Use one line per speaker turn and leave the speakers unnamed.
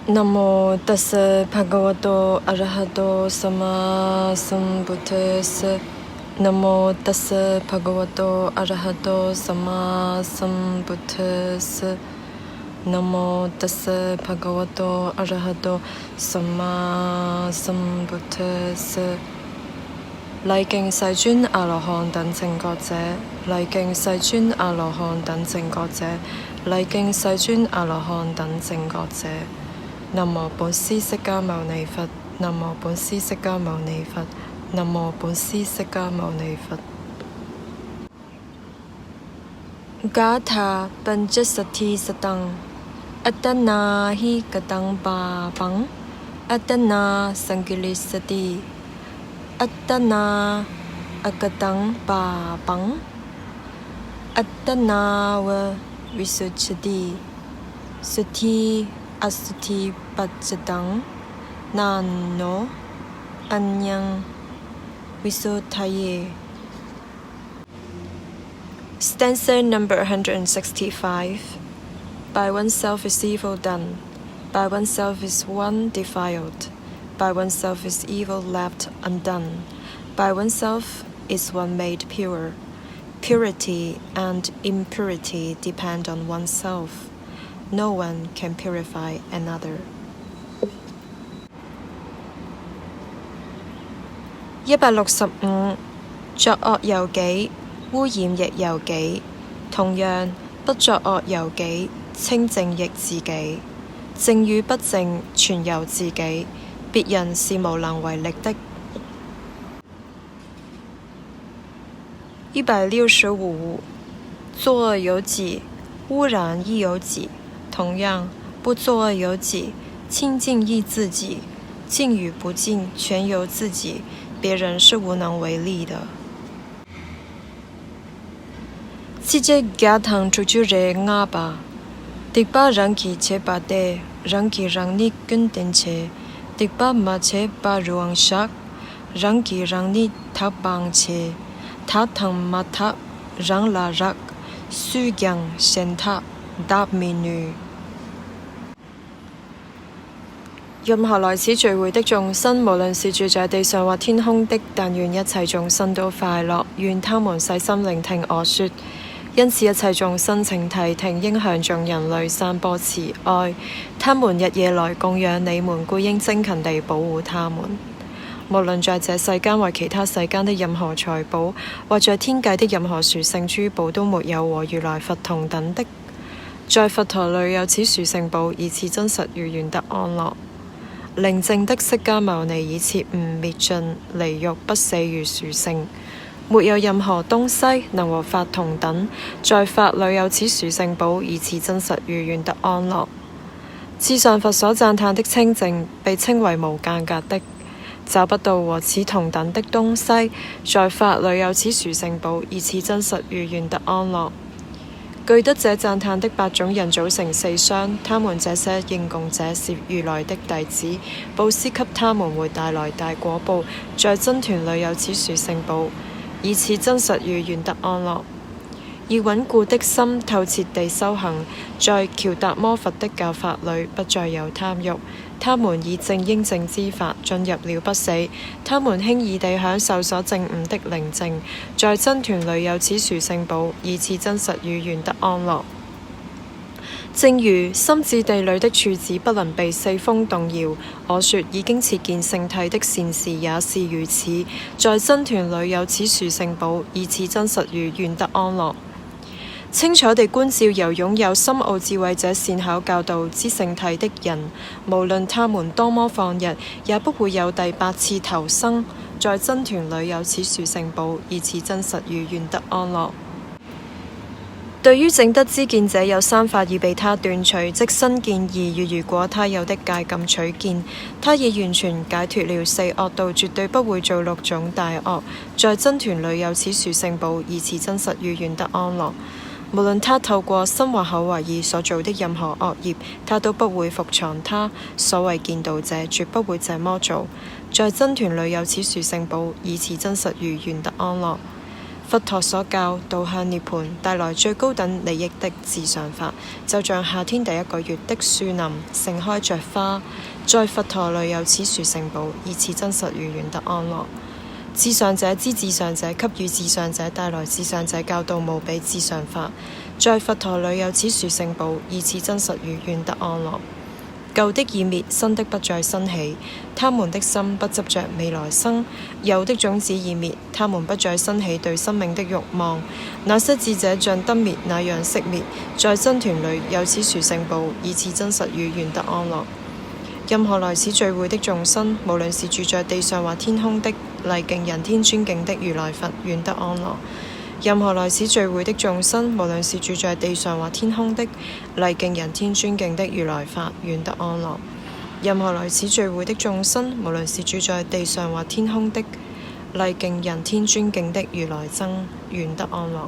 南無ตัสสะภะคะวะโตอะระหะโตสัมมาสัมพุทธัสสะนะโมตัสสะภะคะวะโตอะระหะโตสัมมาสัมพุทธัสสะนะโมตัสสะภะคะวะโตอะระหะโตสัมมาสัมพุทธัสสะ禮敬世尊阿羅漢等正覺者，禮敬世尊阿羅漢等正覺者，禮敬世尊阿羅漢等正覺者。南無本師釋迦牟尼佛，南無本師釋迦牟尼佛，南無本師釋迦牟尼佛。伽他ปัญจสัทธิสตังอัตตนาหิกตังปาปังอัตตนาสังกิริสติอัตตนาอกตังปาปังอัตตนาวะวิสุทธิสุทธิอสุทธิปัจจตังนานโนอัญญังวิสุทธาย Stanza number 165. By oneself is evil done, by oneself is one defiled, by oneself is evil left undone, by oneself is one made pure. Purity and impurity depend on oneself. No one can purify another. 165. 作惡由己，污染亦由己。同樣，不作惡由己，清淨亦自己。正與不正，全由自己，別人是無能為力的。165. 作惡由己，污染亦由己。同樣，不作惡由己，清淨亦自己。淨與不淨，全由自己，別人是無能為力的。知即假騰出住惹亞吧，迪巴讓其切巴地，讓其讓你跟定切，迪巴馬切巴ruang shak，讓其讓你塔邦切，塔騰馬塔讓拉rak書樣聖塔答美女。任何來此聚會的眾生，無論是住在地上或天空的，但願一切眾生都快樂，願他們細心聆聽我說。因此一切眾生請諦聽，應向眾人類散播慈愛。他們日夜來供養你們，故應精勤地保護他們。無論在這世間或其他世間的任何財寶，或在天界的任何殊勝珠寶，都沒有和如來佛同等的。在佛陀裏有此殊勝寶，以此真實如願得安樂。寧靜的釋迦牟尼以徹悟滅盡離欲不死如殊勝，沒有任何東西能和法同等。在法裏有此殊勝寶，以此真實如願得安樂。至上佛所讚歎的清淨，被稱為無間隔的，找不到和此同等的東西。在法裏有此殊勝寶，以此真實如願得安樂。具得這讚歎的8種人組成4雙，他們這些應供者是如來的弟子，布施給他們會帶來大果報。在僧團裏有此殊勝寶，以此真實如願得安樂。以穩固的心透徹地修行，在喬達摩佛的教法裏不再有貪欲。他們以正應正之法進入了不死，他們輕易地享受所證悟的寧靜。在僧團裏有此殊勝寶，以此真實如願得安樂。正如心智地裏的柱子不能被四風動搖，我說已經切見聖體的善事也是如此。在僧團裏有此殊勝寶，以此真實如願得安樂。清楚地觀照由擁有深奧智慧者善巧教導之聖體的人，無論他們多麼放逸，也不會有第8次投生。在僧團裏有此殊勝寶，以此真實如願得安樂。對於證得知見者，有3法已被他斷除，即身見2，如果他有的戒禁取見，他已完全解脫了4惡道，絕對不會做6種大惡。在僧團裏有此殊勝寶，以此真實如願得安樂。無論他透過身或口或意所做的任何惡業，他都不會伏藏他。所謂見道者，絕不會這麼做。在僧團裏有此殊勝寶，以此真實如願得安樂。佛陀所教導向涅槃帶來最高等利益的至上法，就像夏天第一個月的樹林盛開着花，在佛陀裏有此殊勝寶，以此真實與願得安樂。至上者之至上者給予至上者帶來至上者教導無比至上法，在佛陀裏有此殊勝寶，以此真實與願得安樂。舊的已滅，新的不再生起，他們的心不執着未來生。有的種子已滅，他們不再生起對生命的慾望。那些智者像燈滅那樣熄滅，在僧團裏有此殊勝寶，以此真實與願得安樂。任何來此聚會的眾生，無論是住在地上或天空的，禮敬人天尊敬的如來佛，願得安樂。任何來此聚會的眾生，無論是住在地上或天空的，禮敬人天尊敬的如來法，願得安樂。任何來此聚會的眾生，無論是住在地上或天空的，禮敬人天尊敬的如來僧，願得安樂。